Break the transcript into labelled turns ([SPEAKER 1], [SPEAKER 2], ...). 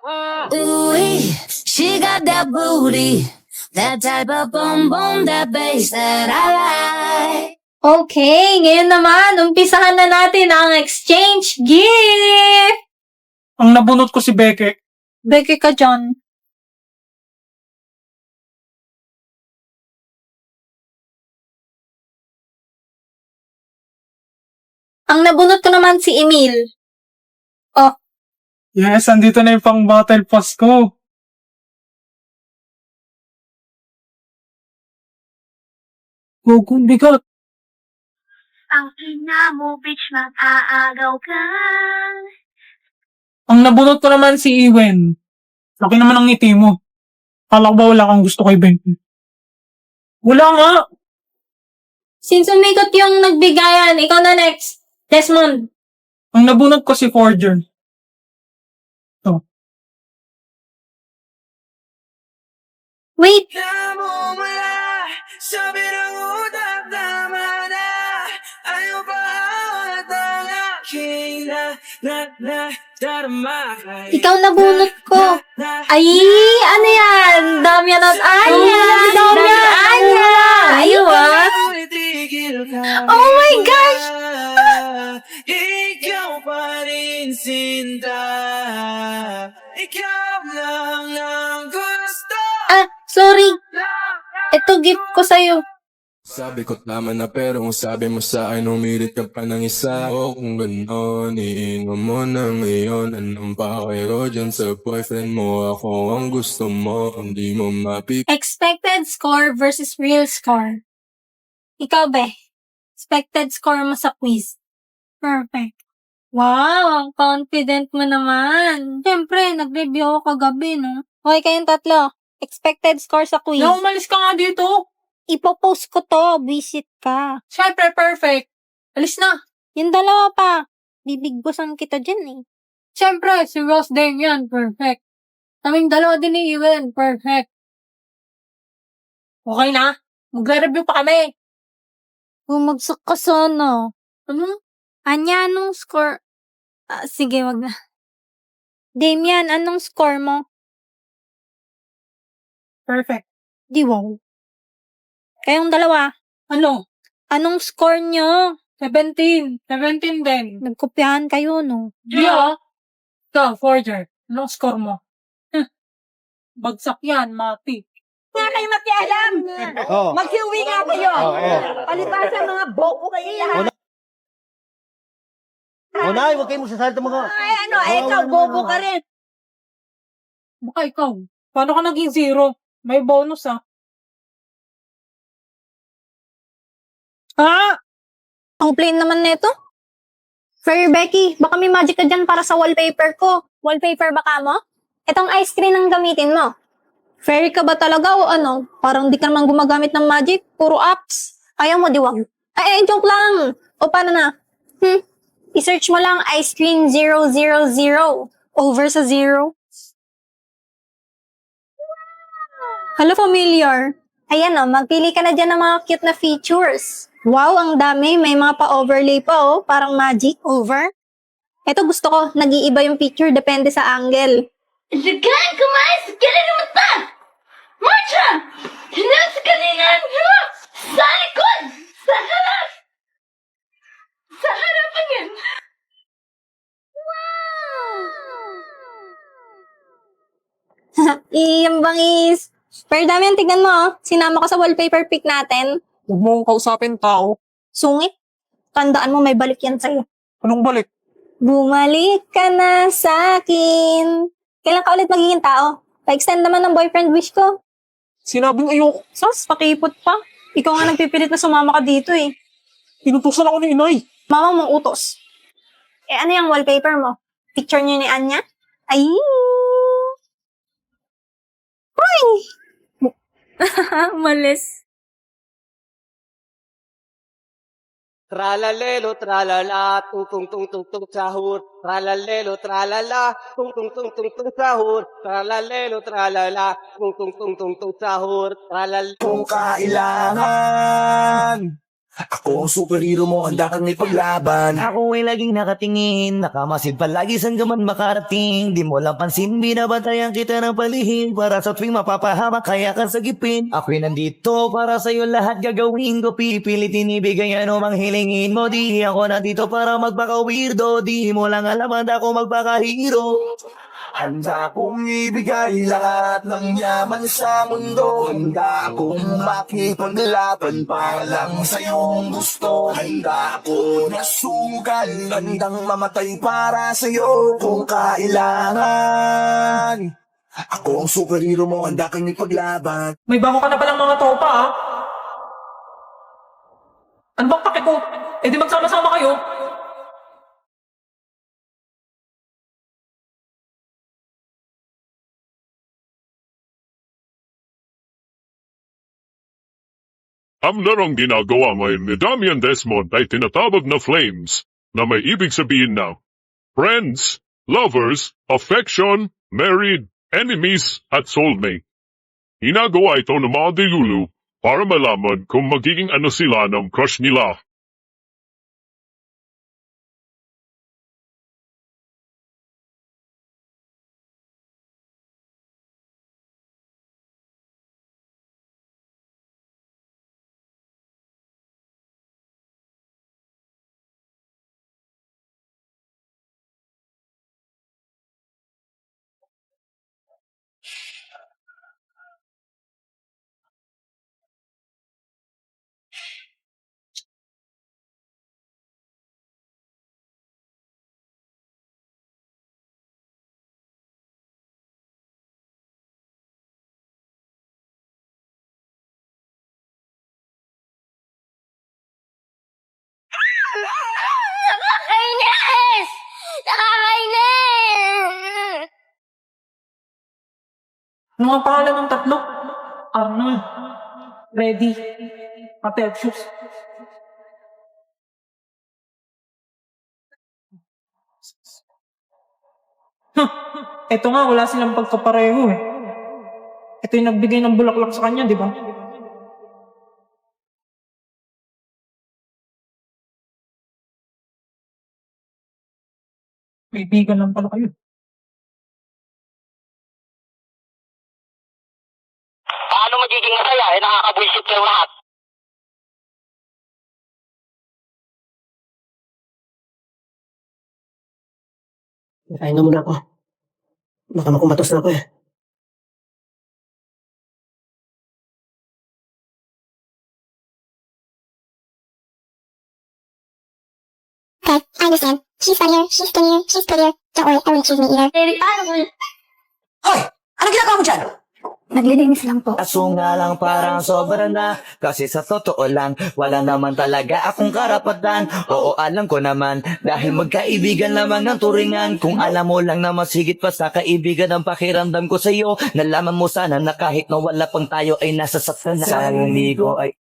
[SPEAKER 1] Ooh, she got that booty, that type of boom boom, that bass that I like.
[SPEAKER 2] Okay, ngayon naman, umpisahan na natin ang exchange gift!
[SPEAKER 3] Ang nabunot ko si Beke.
[SPEAKER 2] Beke ka dyan. Ang nabunot ko naman si Emil.
[SPEAKER 3] Yes, andito na yung pang battle pass ko. Gogo, bigat.
[SPEAKER 4] Ang ina mo, bitch, mag-aagaw ka.
[SPEAKER 3] Ang nabunot ko naman si Iwen. Laki naman ang ngiti mo. Kala ko ba wala kang gusto kay Beke? Wala nga.
[SPEAKER 2] Since umikot yung nagbigayan, ikaw na next. Desmond.
[SPEAKER 3] Ang nabunot ko si Forger.
[SPEAKER 2] Wait, ikaw nabunot ko. Ay, ano yan? Damian at Anya. Damian at Anya. Ayaw ah. Oh my gosh!
[SPEAKER 5] Ikaw pa rin, Sinta. Ikaw lang ang gusto.
[SPEAKER 2] Sorry. Ito gift ko sa'yo.
[SPEAKER 6] Sabi ko tama na pero kung sabi mo sa akin umirit ka pa ng isa. O kung gano'n, iinom mo na ngayon. Anong pakero dyan sa boyfriend mo? Ako ang gusto mo, hindi mo mapik.
[SPEAKER 2] Expected score versus real score. Ikaw, be. Expected score mo sa quiz. Perfect. Wow, ang confident mo naman. Siyempre, nag-review ako kagabi, no? Okay, kayong tatlo. Expected score sa quiz.
[SPEAKER 3] Na umalis ka nga dito.
[SPEAKER 2] Ipopost ko to. Visit ka.
[SPEAKER 3] Siyempre, perfect. Alis na.
[SPEAKER 2] Yung dalawa pa. Bibigbosan kita dyan eh.
[SPEAKER 3] Siyempre, si Ross Damian, perfect. Kaming dalawa din ni Iwen, perfect. Okay na? Magre-review pa kami.
[SPEAKER 2] Bumagsak ka sana.
[SPEAKER 3] Ano?
[SPEAKER 2] Anya, anong score? Sige, wag na. Damian, anong score mo?
[SPEAKER 3] Perfect.
[SPEAKER 2] Di wow. Kayong dalawa,
[SPEAKER 3] Ano?
[SPEAKER 2] anong score nyo?
[SPEAKER 3] 17. 17 din.
[SPEAKER 2] Nagkopyahan kayo, no?
[SPEAKER 3] Yeah. Ikaw, Forger. Anong score mo? Bagsak yan, mati.
[SPEAKER 4] Nga kayo makialam.
[SPEAKER 7] Oh.
[SPEAKER 4] Mag-uwi nga kayo. Palibasa mga boko kayo lahat.
[SPEAKER 7] Nay, huwag kayo magsasalita mga...
[SPEAKER 4] Ay, ano, ikaw, bobo ka rin.
[SPEAKER 3] Baka ikaw. Paano ka naging zero? May bonus
[SPEAKER 2] Ang plain naman nito. Fair Becky, baka may magic ka dyan para sa wallpaper ko. Wallpaper baka mo? Itong ice cream ang gamitin mo. Fairy ka ba talaga o ano? Parang di ka naman gumagamit ng magic. Puro apps. Ayaw mo, diwag. Ay, joke lang. O paano na? I-search mo lang ice cream 000. Over sa 0. Hello, familiar. Ayan o, magpili ka na dyan ng mga cute na features. Wow, ang dami. May mga pa-overlay pa oh. Parang magic. Over. Ito gusto ko. Nag-iiba yung picture. Depende sa angle.
[SPEAKER 4] Sigahan kumain sa kanilang mata! Marcha! Hindi sa kanilang harap! Sa likod! Sa harap! Sa harapan yan!
[SPEAKER 2] Iyang bangis. Pero dami ang tignan mo oh. Sinama ko sa wallpaper pic natin.
[SPEAKER 3] Huwag mo akong kausapin tao.
[SPEAKER 2] Sungit. Tandaan mo may balik yan sa'yo.
[SPEAKER 3] Anong balik?
[SPEAKER 2] Bumalik ka na sa akin. Kailan ka ulit magiging tao? Pa-extend naman ng boyfriend wish ko.
[SPEAKER 3] Sinabing ayoko.
[SPEAKER 2] Sos, pakipot pa. Ikaw nga nagpipilit na sumama ka dito eh.
[SPEAKER 3] Inutusan ako ni inay.
[SPEAKER 2] Mama mong utos. Ano yung wallpaper mo? Picture niyo ni Anya? Ay! Hoy! Malis.
[SPEAKER 8] Tralalelo, tralala, tung tung tung tung tung sahur. Tralalelo, tralala, tung tung tung tung tung sahur. Tralalelo, tralala, tung tung tung tung tung sahur.
[SPEAKER 5] Kung kailangan
[SPEAKER 9] Ako ang superhero mo, handa kang ipaglaban.
[SPEAKER 10] Ako ay laging nakatingin, nakamasid palagi saan ka man makarating. Di mo lang pansin, binabantayan kita ng palihim. Para sa tuwing mapapahamak, kaya kang sagipin. Ako'y nandito para sa'yo lahat gagawin ko. Pipilitin ibigay ano mang hilingin mo. Di ako nandito para magpaka-weirdo. Di mo lang alam, handa ko magpaka-hero.
[SPEAKER 9] Handa kong ibigay lahat ng yaman sa mundo. Handa akong makipaglaban para lang sa iyong gusto. Handa ako nasugal, handang mamatay para sa iyo kung kailangan. Ako ang superhero mo, handa kang ipaglaban.
[SPEAKER 3] May bago ka na palang mga tropa, ah. Ano bang pake ko? Eh di magsama-sama kayo.
[SPEAKER 11] Ang larong ginagawa ngayon ni Damian Desmond ay tinatawag na Flames, na may ibig sabihin na friends, lovers, affection, married, enemies, at soulmate. Ginagawa ito ng mga dilulu para malaman kung magiging ano sila ng crush nila.
[SPEAKER 4] Nakakainis! Nakakainis!
[SPEAKER 3] Ano nga pangalan ng tatlo? Arnold, Freddy, Patelsius. Eto nga, wala silang pagkapareho eh. Ito yung nagbigay ng bulaklak sa kanya, di ba? Kaibigan lang pala kayo.
[SPEAKER 8] Paano magiging masaya? Nakakabwisit kayo lahat.
[SPEAKER 7] Kain na muna ako. Baka makumatos na ako eh.
[SPEAKER 4] Okay, I understand. She's funnier, she's skinnier, she's prettier. Don't worry, I wouldn't choose me either. Baby, I don't.
[SPEAKER 10] Hoy! Ano ginagawa mo dyan?
[SPEAKER 2] Naglilinis lang po.
[SPEAKER 10] Aso nga lang parang sobra na. Kasi sa totoo lang, wala naman talaga akong karapatan. Oo, alam ko naman, dahil magkaibigan lamang ng turingan. Kung alam mo lang na mas higit pa sa kaibigan ang pakiramdam ko sa'yo, nalaman mo sana na kahit na wala pang tayo ay nasa saktan na. Sa ligo ay